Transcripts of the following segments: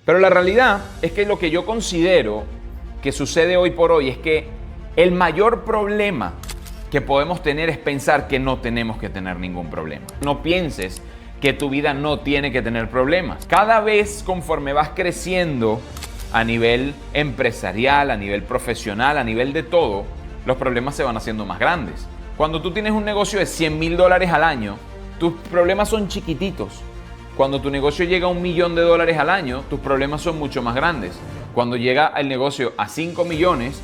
Pero la realidad es que lo que yo considero que sucede hoy por hoy es que el mayor problema que podemos tener es pensar que no tenemos que tener ningún problema. No pienses que tu vida no tiene que tener problemas. Cada vez conforme vas creciendo a nivel empresarial, a nivel profesional, a nivel de todo, los problemas se van haciendo más grandes. Cuando tú tienes un negocio de $100,000 al año, tus problemas son chiquititos. Cuando tu negocio llega a $1 millón al año, tus problemas son mucho más grandes. Cuando llega el negocio a 5 millones,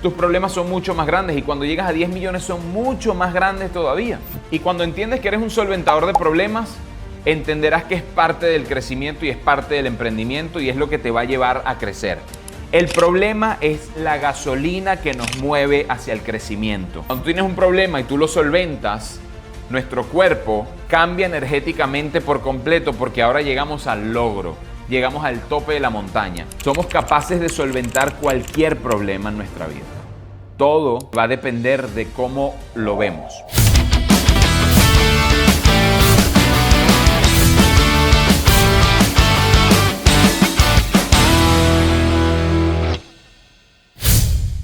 tus problemas son mucho más grandes. Y cuando llegas a 10 millones son mucho más grandes todavía. Y cuando entiendes que eres un solventador de problemas, entenderás que es parte del crecimiento y es parte del emprendimiento y es lo que te va a llevar a crecer. El problema es la gasolina que nos mueve hacia el crecimiento. Cuando tienes un problema y tú lo solventas, nuestro cuerpo cambia energéticamente por completo porque ahora llegamos al logro, llegamos al tope de la montaña. Somos capaces de solventar cualquier problema en nuestra vida. Todo va a depender de cómo lo vemos.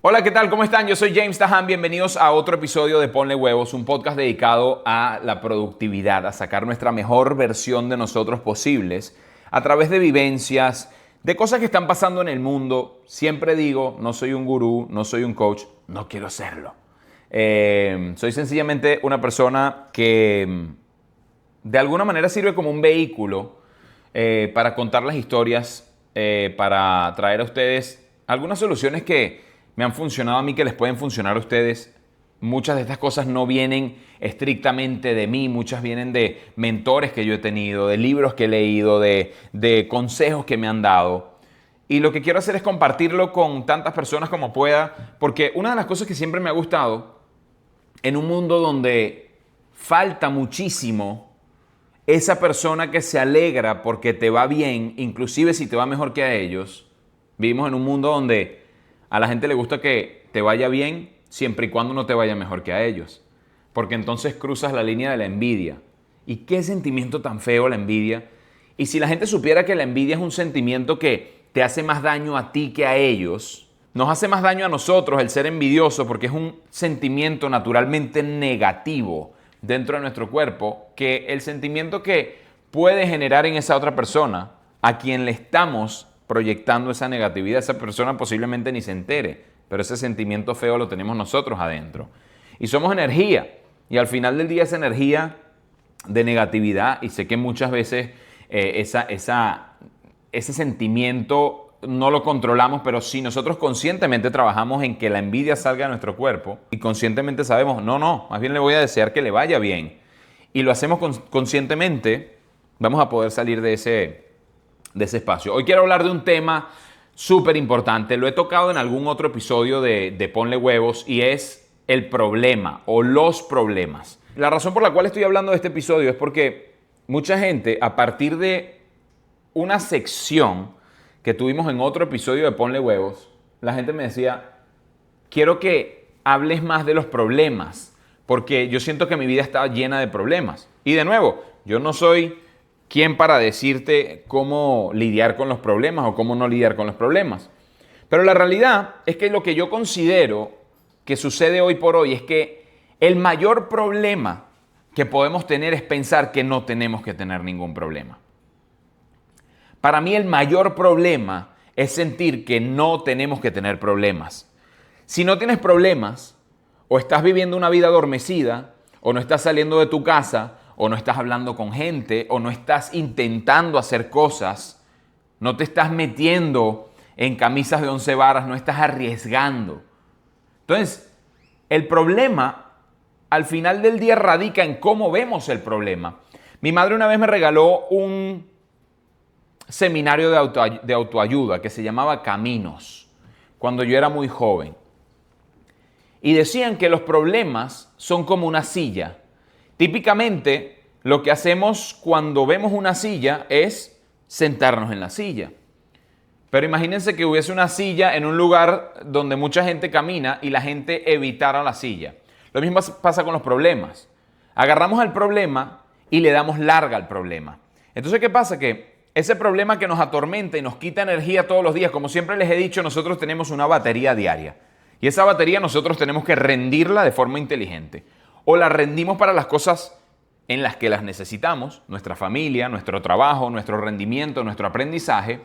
Hola, ¿qué tal? ¿Cómo están? Yo soy James Taján. Bienvenidos a otro episodio de Ponle Huevos, un podcast dedicado a la productividad, a sacar nuestra mejor versión de nosotros posibles a través de vivencias, de cosas que están pasando en el mundo. Siempre digo, no soy un gurú, no soy un coach, no quiero serlo. Soy sencillamente una persona que de alguna manera sirve como un vehículo para contar las historias, para traer a ustedes algunas soluciones que me han funcionado a mí, que les pueden funcionar a ustedes. Muchas de estas cosas no vienen estrictamente de mí, muchas vienen de mentores que yo he tenido, de libros que he leído, de consejos que me han dado. Y lo que quiero hacer es compartirlo con tantas personas como pueda, porque una de las cosas que siempre me ha gustado, en un mundo donde falta muchísimo, esa persona que se alegra porque te va bien, inclusive si te va mejor que a ellos. Vivimos en un mundo donde a la gente le gusta que te vaya bien siempre y cuando no te vaya mejor que a ellos. Porque entonces cruzas la línea de la envidia. ¿Y qué sentimiento tan feo la envidia? Y si la gente supiera que la envidia es un sentimiento que te hace más daño a ti que a ellos, nos hace más daño a nosotros el ser envidioso porque es un sentimiento naturalmente negativo dentro de nuestro cuerpo, que el sentimiento que puede generar en esa otra persona a quien le estamos proyectando esa negatividad. Esa persona posiblemente ni se entere, pero ese sentimiento feo lo tenemos nosotros adentro. Y somos energía, y al final del día esa energía de negatividad, y sé que muchas veces ese sentimiento no lo controlamos, pero si nosotros conscientemente trabajamos en que la envidia salga de nuestro cuerpo y conscientemente sabemos, no, más bien le voy a desear que le vaya bien, y lo hacemos conscientemente, vamos a poder salir de ese espacio. Hoy quiero hablar de un tema súper importante. Lo he tocado en algún otro episodio de Ponle Huevos y es el problema o los problemas. La razón por la cual estoy hablando de este episodio es porque mucha gente, a partir de una sección que tuvimos en otro episodio de Ponle Huevos, la gente me decía, quiero que hables más de los problemas porque yo siento que mi vida está llena de problemas. Y de nuevo, yo no soy ¿quién para decirte cómo lidiar con los problemas o cómo no lidiar con los problemas? Pero la realidad es que lo que yo considero que sucede hoy por hoy es que el mayor problema que podemos tener es pensar que no tenemos que tener ningún problema. Para mí el mayor problema es sentir que no tenemos que tener problemas. Si no tienes problemas, o estás viviendo una vida adormecida, o no estás saliendo de tu casa, o no estás hablando con gente, o no estás intentando hacer cosas, no te estás metiendo en camisas de 11 varas, no estás arriesgando. Entonces, el problema al final del día radica en cómo vemos el problema. Mi madre una vez me regaló un seminario de autoayuda que se llamaba Caminos, cuando yo era muy joven. Y decían que los problemas son como una silla. Típicamente, lo que hacemos cuando vemos una silla es sentarnos en la silla. Pero imagínense que hubiese una silla en un lugar donde mucha gente camina y la gente evitara la silla. Lo mismo pasa con los problemas. Agarramos al problema y le damos larga al problema. Entonces, ¿qué pasa? Que ese problema que nos atormenta y nos quita energía todos los días. Como siempre les he dicho, nosotros tenemos una batería diaria. Y esa batería nosotros tenemos que rendirla de forma inteligente. O la rendimos para las cosas en las que las necesitamos, nuestra familia, nuestro trabajo, nuestro rendimiento, nuestro aprendizaje,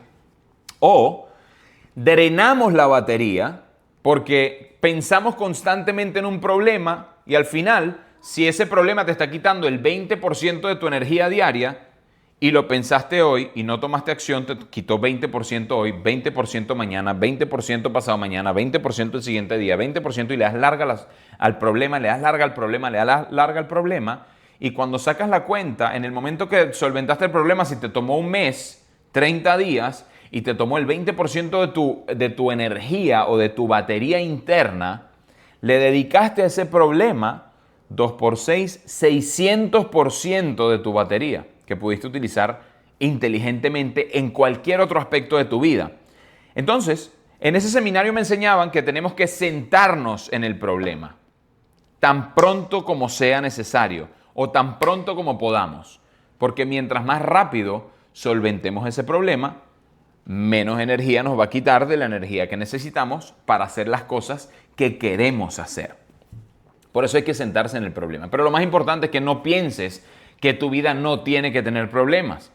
o drenamos la batería porque pensamos constantemente en un problema y al final, si ese problema te está quitando el 20% de tu energía diaria y lo pensaste hoy y no tomaste acción, te quitó 20% hoy, 20% mañana, 20% pasado mañana, 20% el siguiente día, 20% y le das larga al problema, le das larga al problema, le das larga al problema. Y cuando sacas la cuenta, en el momento que solventaste el problema, si te tomó un mes, 30 días, y te tomó el 20% de tu energía o de tu batería interna, le dedicaste a ese problema 2 por 6, 600% de tu batería que pudiste utilizar inteligentemente en cualquier otro aspecto de tu vida. Entonces, en ese seminario me enseñaban que tenemos que sentarnos en el problema tan pronto como sea necesario o tan pronto como podamos, porque mientras más rápido solventemos ese problema, menos energía nos va a quitar de la energía que necesitamos para hacer las cosas que queremos hacer. Por eso hay que sentarse en el problema. Pero lo más importante es que no pienses que tu vida no tiene que tener problemas.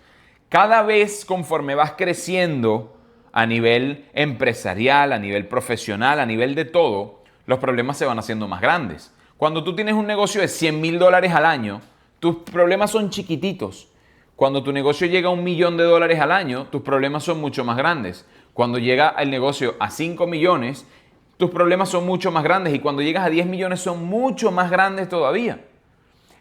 Cada vez conforme vas creciendo a nivel empresarial, a nivel profesional, a nivel de todo, los problemas se van haciendo más grandes. Cuando tú tienes un negocio de $100,000 al año, tus problemas son chiquititos. Cuando tu negocio llega a $1 millón al año, tus problemas son mucho más grandes. Cuando llega el negocio a 5 millones, tus problemas son mucho más grandes. Y cuando llegas a 10 millones son mucho más grandes todavía.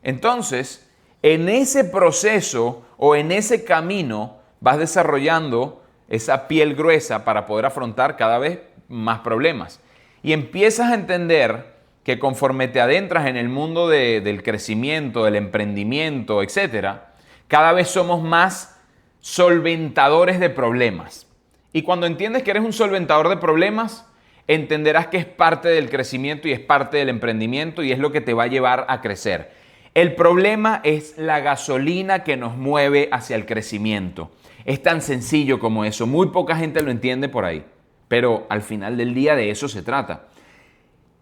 Entonces, en ese proceso o en ese camino vas desarrollando esa piel gruesa para poder afrontar cada vez más problemas. Y empiezas a entender que conforme te adentras en el mundo del crecimiento, del emprendimiento, etcétera, cada vez somos más solventadores de problemas. Y cuando entiendes que eres un solventador de problemas, entenderás que es parte del crecimiento y es parte del emprendimiento y es lo que te va a llevar a crecer. El problema es la gasolina que nos mueve hacia el crecimiento. Es tan sencillo como eso. Muy poca gente lo entiende por ahí. Pero al final del día de eso se trata.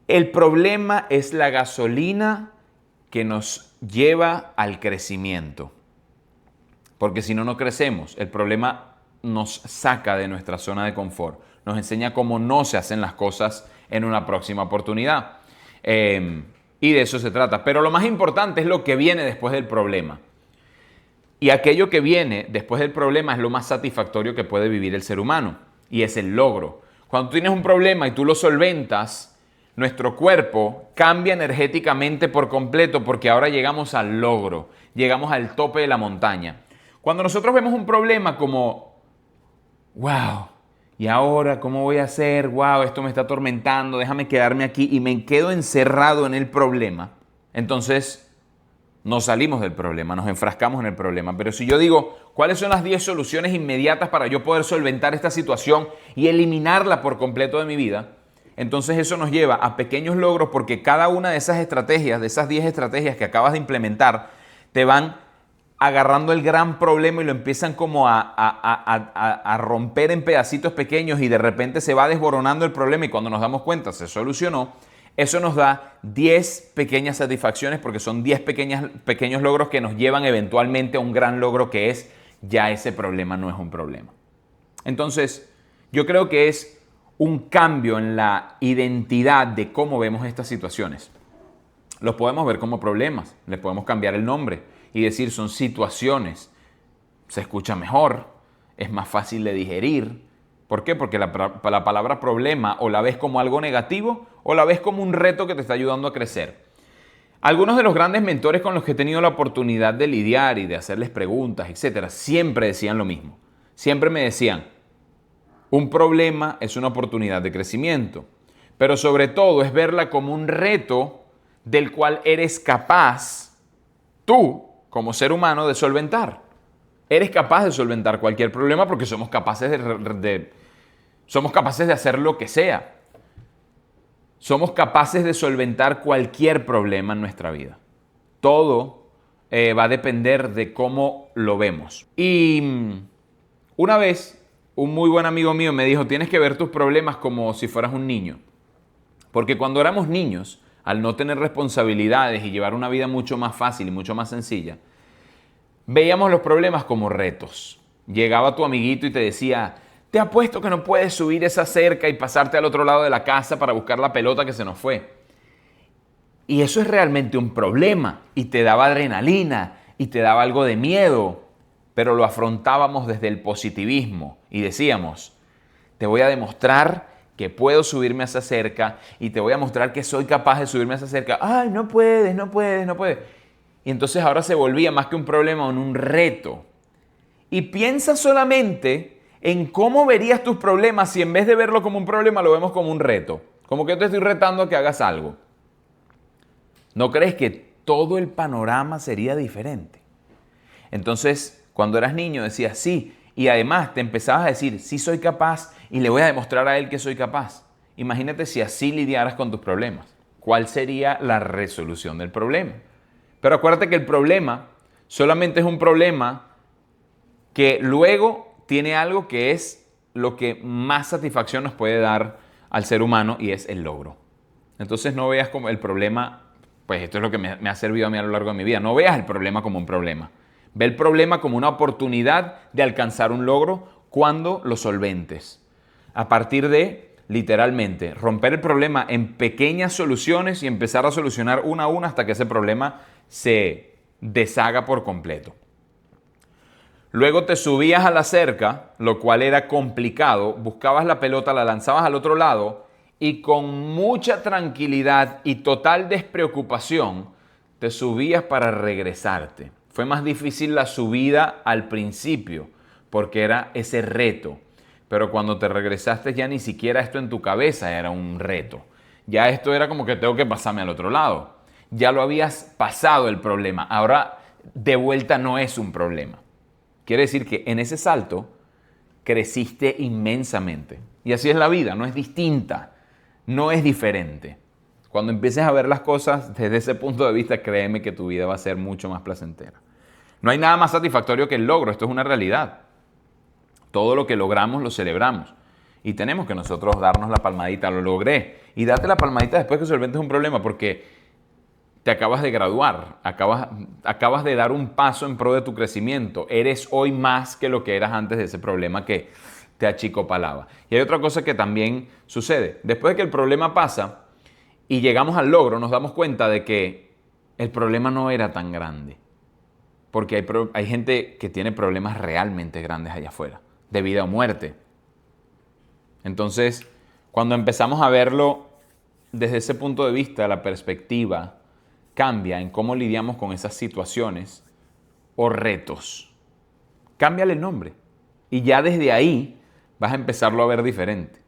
El problema es la gasolina que nos lleva al crecimiento. Porque si no, no crecemos. El problema nos saca de nuestra zona de confort. Nos enseña cómo no se hacen las cosas en una próxima oportunidad. Y de eso se trata. Pero lo más importante es lo que viene después del problema. Y aquello que viene después del problema es lo más satisfactorio que puede vivir el ser humano. Y es el logro. Cuando tú tienes un problema y tú lo solventas, nuestro cuerpo cambia energéticamente por completo porque ahora llegamos al logro. Llegamos al tope de la montaña. Cuando nosotros vemos un problema como, wow, ¿y ahora cómo voy a hacer? Wow, esto me está atormentando, déjame quedarme aquí y me quedo encerrado en el problema. Entonces, no salimos del problema, nos enfrascamos en el problema. Pero si yo digo, ¿cuáles son las 10 soluciones inmediatas para yo poder solventar esta situación y eliminarla por completo de mi vida? Entonces eso nos lleva a pequeños logros porque cada una de esas estrategias, de esas 10 estrategias que acabas de implementar, te van agarrando el gran problema y lo empiezan como a romper en pedacitos pequeños y de repente se va desboronando el problema y cuando nos damos cuenta se solucionó. Eso nos da 10 pequeñas satisfacciones porque son 10 pequeños logros que nos llevan eventualmente a un gran logro que es ya ese problema no es un problema. Entonces, yo creo que es un cambio en la identidad de cómo vemos estas situaciones. Los podemos ver como problemas, les podemos cambiar el nombre y decir son situaciones. Se escucha mejor, es más fácil de digerir. ¿Por qué? Porque la palabra problema o la ves como algo negativo o la ves como un reto que te está ayudando a crecer. Algunos de los grandes mentores con los que he tenido la oportunidad de lidiar y de hacerles preguntas, etcétera, siempre decían lo mismo. Siempre me decían, un problema es una oportunidad de crecimiento, pero sobre todo es verla como un reto del cual eres capaz, tú, como ser humano, de solventar. Eres capaz de solventar cualquier problema porque somos capaces de hacer lo que sea. Somos capaces de solventar cualquier problema en nuestra vida. Todo va a depender de cómo lo vemos. Y Una vez, un muy buen amigo mío me dijo, tienes que ver tus problemas como si fueras un niño. Porque cuando éramos niños, al no tener responsabilidades y llevar una vida mucho más fácil y mucho más sencilla, veíamos los problemas como retos. Llegaba tu amiguito y te decía, te apuesto que no puedes subir esa cerca y pasarte al otro lado de la casa para buscar la pelota que se nos fue. Y eso es realmente un problema y te daba adrenalina y te daba algo de miedo, pero lo afrontábamos desde el positivismo y decíamos, te voy a demostrar que puedo subirme a esa cerca y te voy a mostrar que soy capaz de subirme a esa cerca. Ay, no puedes, no puedes, no puedes. Y entonces ahora se volvía más que un problema, un reto. Y piensa solamente en cómo verías tus problemas si en vez de verlo como un problema lo vemos como un reto. Como que yo te estoy retando a que hagas algo. ¿No crees que todo el panorama sería diferente? Entonces, cuando eras niño decías sí, y además te empezabas a decir, sí soy capaz y le voy a demostrar a él que soy capaz. Imagínate si así lidiaras con tus problemas. ¿Cuál sería la resolución del problema? Pero acuérdate que el problema solamente es un problema que luego tiene algo que es lo que más satisfacción nos puede dar al ser humano y es el logro. Entonces no veas como el problema, pues esto es lo que me ha servido a mí a lo largo de mi vida, no veas el problema como un problema. Ve el problema como una oportunidad de alcanzar un logro cuando lo solventes. A partir de, literalmente, romper el problema en pequeñas soluciones y empezar a solucionar una a una hasta que ese problema se deshaga por completo. Luego te subías a la cerca, lo cual era complicado, buscabas la pelota, la lanzabas al otro lado y con mucha tranquilidad y total despreocupación te subías para regresarte. Fue más difícil la subida al principio porque era ese reto, pero cuando te regresaste ya ni siquiera esto en tu cabeza era un reto. Ya esto era como que tengo que pasarme al otro lado. Ya lo habías pasado el problema, ahora de vuelta no es un problema. Quiere decir que en ese salto creciste inmensamente. Y así es la vida, no es distinta, no es diferente. Cuando empieces a ver las cosas desde ese punto de vista, créeme que tu vida va a ser mucho más placentera. No hay nada más satisfactorio que el logro, esto es una realidad. Todo lo que logramos lo celebramos. Y tenemos que nosotros darnos la palmadita, lo logré. Y date la palmadita después que solventes un problema, porque te acabas de graduar, acabas de dar un paso en pro de tu crecimiento. Eres hoy más que lo que eras antes de ese problema que te achicopalaba. Y hay otra cosa que también sucede. Después de que el problema pasa y llegamos al logro, nos damos cuenta de que el problema no era tan grande. Porque hay gente que tiene problemas realmente grandes allá afuera, de vida o muerte. Entonces, cuando empezamos a verlo desde ese punto de vista, la perspectiva cambia en cómo lidiamos con esas situaciones o retos. Cámbiale el nombre. Y ya desde ahí vas a empezarlo a ver diferente.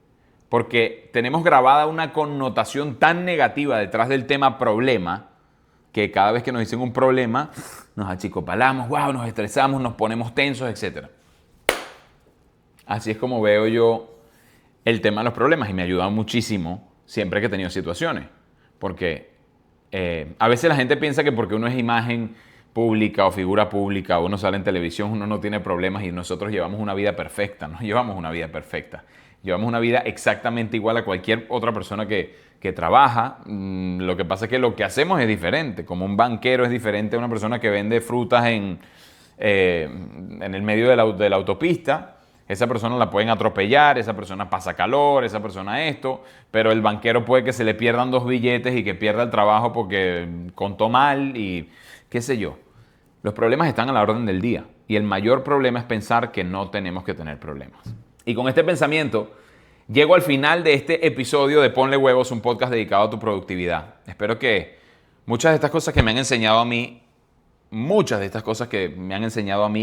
Porque tenemos grabada una connotación tan negativa detrás del tema problema, que cada vez que nos dicen un problema, nos achicopalamos, wow, nos estresamos, nos ponemos tensos, etc. Así es como veo yo el tema de los problemas y me ha ayudado muchísimo siempre que he tenido situaciones. Porque a veces la gente piensa que porque uno es imagen pública o figura pública o uno sale en televisión, uno no tiene problemas y nosotros llevamos una vida perfecta. No llevamos una vida perfecta. Llevamos una vida exactamente igual a cualquier otra persona que trabaja. Lo que pasa es que lo que hacemos es diferente. Como un banquero es diferente a una persona que vende frutas en el medio de la autopista. Esa persona la pueden atropellar, esa persona pasa calor, esa persona esto, pero el banquero puede que se le pierdan 2 billetes y que pierda el trabajo porque contó mal y qué sé yo. Los problemas están a la orden del día y el mayor problema es pensar que no tenemos que tener problemas. Y con este pensamiento llego al final de este episodio de Ponle Huevos, un podcast dedicado a tu productividad. Espero que muchas de estas cosas que me han enseñado a mí,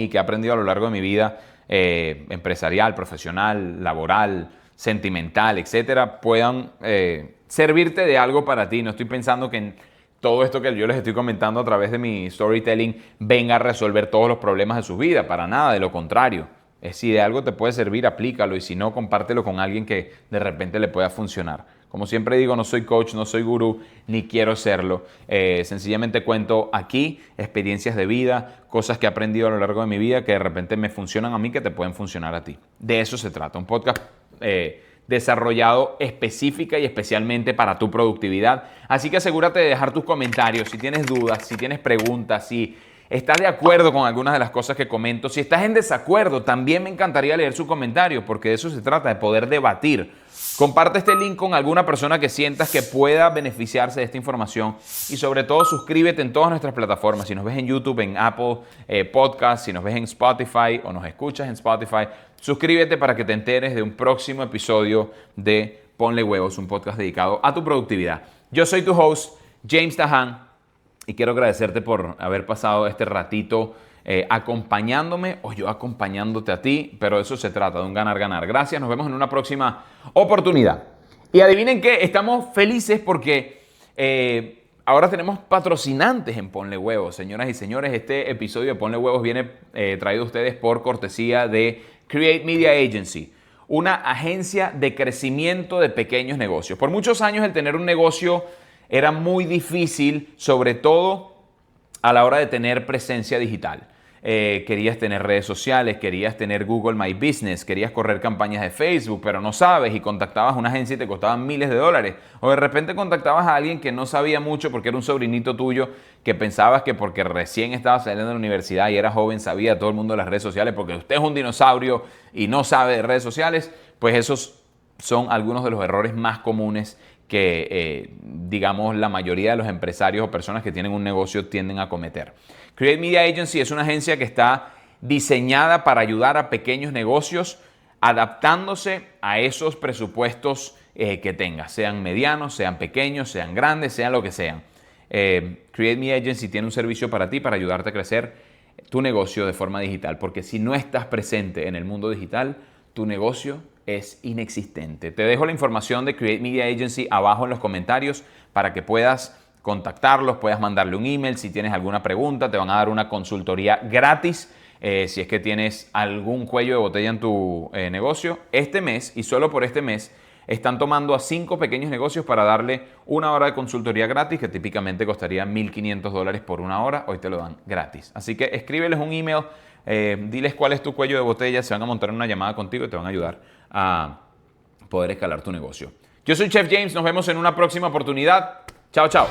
y que he aprendido a lo largo de mi vida empresarial, profesional, laboral, sentimental, etcétera, puedan servirte de algo para ti. No estoy pensando que en todo esto que yo les estoy comentando a través de mi storytelling venga a resolver todos los problemas de su vida, para nada, de lo contrario. Si de algo te puede servir, aplícalo y si no, compártelo con alguien que de repente le pueda funcionar. Como siempre digo, no soy coach, no soy gurú, ni quiero serlo. Sencillamente cuento aquí experiencias de vida, cosas que he aprendido a lo largo de mi vida que de repente me funcionan a mí, que te pueden funcionar a ti. De eso se trata, un podcast desarrollado específica y especialmente para tu productividad. Así que asegúrate de dejar tus comentarios, si tienes dudas, si tienes preguntas, si estás de acuerdo con algunas de las cosas que comento. Si estás en desacuerdo, también me encantaría leer su comentario, porque de eso se trata, de poder debatir. Comparte este link con alguna persona que sientas que pueda beneficiarse de esta información y sobre todo suscríbete en todas nuestras plataformas. Si nos ves en YouTube, en Apple Podcast, si nos ves en Spotify o nos escuchas en Spotify, suscríbete para que te enteres de un próximo episodio de Ponle Huevos, un podcast dedicado a tu productividad. Yo soy tu host, James Tahan, y quiero agradecerte por haber pasado este ratito acompañándome o yo acompañándote a ti, pero de eso se trata, de un ganar-ganar. Gracias, nos vemos en una próxima oportunidad. Y adivinen qué, estamos felices porque ahora tenemos patrocinantes en Ponle Huevos. Señoras y señores, este episodio de Ponle Huevos viene traído a ustedes por cortesía de Create Media Agency, una agencia de crecimiento de pequeños negocios. Por muchos años el tener un negocio era muy difícil, sobre todo a la hora de tener presencia digital. Querías tener redes sociales, querías tener Google My Business, querías correr campañas de Facebook, pero no sabes y contactabas a una agencia y te costaban miles de dólares. O de repente contactabas a alguien que no sabía mucho porque era un sobrinito tuyo que pensabas que porque recién estaba saliendo de la universidad y era joven sabía todo el mundo de las redes sociales porque usted es un dinosaurio y no sabe de redes sociales. Pues esos son algunos de los errores más comunes que, digamos, la mayoría de los empresarios o personas que tienen un negocio tienden a cometer. Create Media Agency es una agencia que está diseñada para ayudar a pequeños negocios adaptándose a esos presupuestos que tengas, sean medianos, sean pequeños, sean grandes, sean lo que sean. Create Media Agency tiene un servicio para ti para ayudarte a crecer tu negocio de forma digital, porque si no estás presente en el mundo digital, tu negocio es inexistente. Te dejo la información de Create Media Agency abajo en los comentarios para que puedas contactarlos, puedas mandarle un email. Si tienes alguna pregunta, te van a dar una consultoría gratis si es que tienes algún cuello de botella en tu negocio. Este mes, y solo por este mes, están tomando a 5 pequeños negocios para darle una hora de consultoría gratis que típicamente costaría $1,500 por una hora. Hoy te lo dan gratis. Así que escríbeles un email, diles cuál es tu cuello de botella, se van a montar en una llamada contigo y te van a ayudar a poder escalar tu negocio. Yo soy Chef James, nos vemos en una próxima oportunidad. Chao, chao.